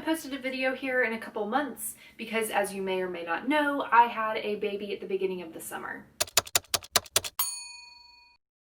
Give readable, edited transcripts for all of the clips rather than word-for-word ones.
posted a video here in a couple months because, as you may or may not know, I had a baby at the beginning of the summer,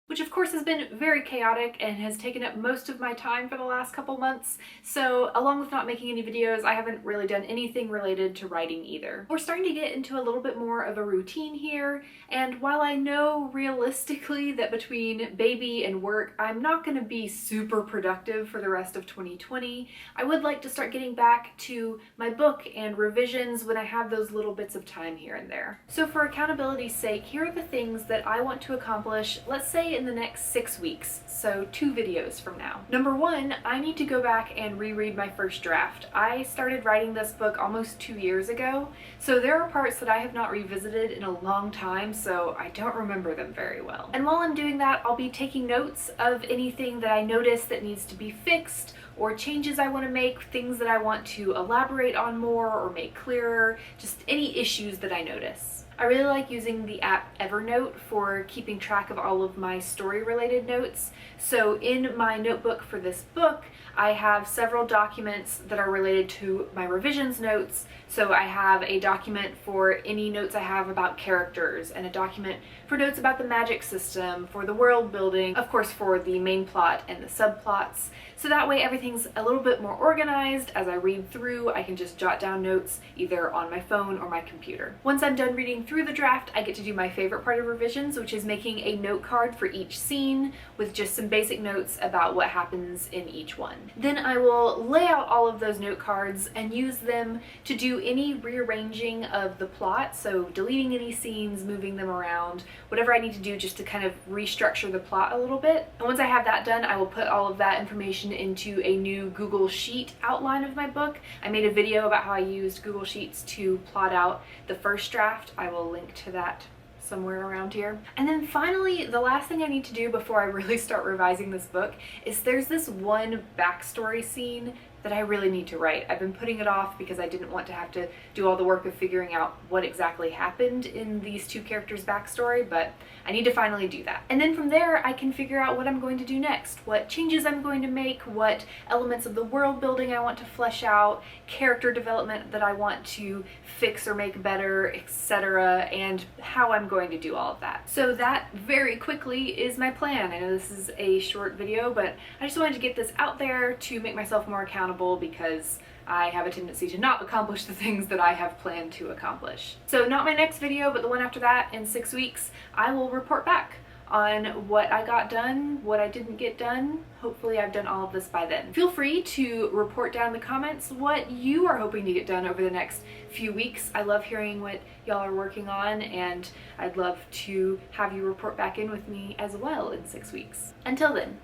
which of course has been very chaotic and has taken up most of my time for the last couple months. So along with not making any videos, I haven't really done anything related to writing either. We're starting to get into a little bit more of a routine here, and while I know realistically that between baby and work, I'm not going to be super productive for the rest of 2020, I would like to start getting back to my book and revisions when I have those little bits of time here and there. So for accountability's sake, here are the things that I want to accomplish, let's say in the next 6 weeks, so 2 videos from now. Number 1, I need to go back and reread my first draft. I started writing this book almost 2 years ago, so there are parts that I have not revisited in a long time, so I don't remember them very well. And while I'm doing that, I'll be taking notes of anything that I notice that needs to be fixed, or changes I want to make, things that I want to elaborate on more or make clearer, just any issues that I notice. I really like using the app Evernote for keeping track of all of my story-related notes. So in my notebook for this book, I have several documents that are related to my revisions notes. So I have a document for any notes I have about characters, and a document for notes about the magic system, for the world building, of course for the main plot and the subplots. So that way everything's a little bit more organized. As I read through, I can just jot down notes either on my phone or my computer. Once I'm done reading through the draft, I get to do my favorite part of revisions, which is making a note card for each scene with just some basic notes about what happens in each one. Then I will lay out all of those note cards and use them to do any rearranging of the plot, so deleting any scenes, moving them around, whatever I need to do just to kind of restructure the plot a little bit. And once I have that done, I will put all of that information into a new Google Sheet outline of my book. I made a video about how I used Google Sheets to plot out the first draft. I will link to that somewhere around here. And then finally, the last thing I need to do before I really start revising this book is there's this one backstory scene that I really need to write. I've been putting it off because I didn't want to have to do all the work of figuring out what exactly happened in these 2 characters' backstory, but I need to finally do that. And then from there, I can figure out what I'm going to do next, what changes I'm going to make, what elements of the world building I want to flesh out, character development that I want to fix or make better, etc., and how I'm going to do all of that. So that very quickly is my plan. I know this is a short video, but I just wanted to get this out there to make myself more accountable, because I have a tendency to not accomplish the things that I have planned to accomplish. So not my next video, but the one after that in 6 weeks, I will report back on what I got done, what I didn't get done. Hopefully I've done all of this by then. Feel free to report down in the comments what you are hoping to get done over the next few weeks. I love hearing what y'all are working on, and I'd love to have you report back in with me as well in 6 weeks. Until then.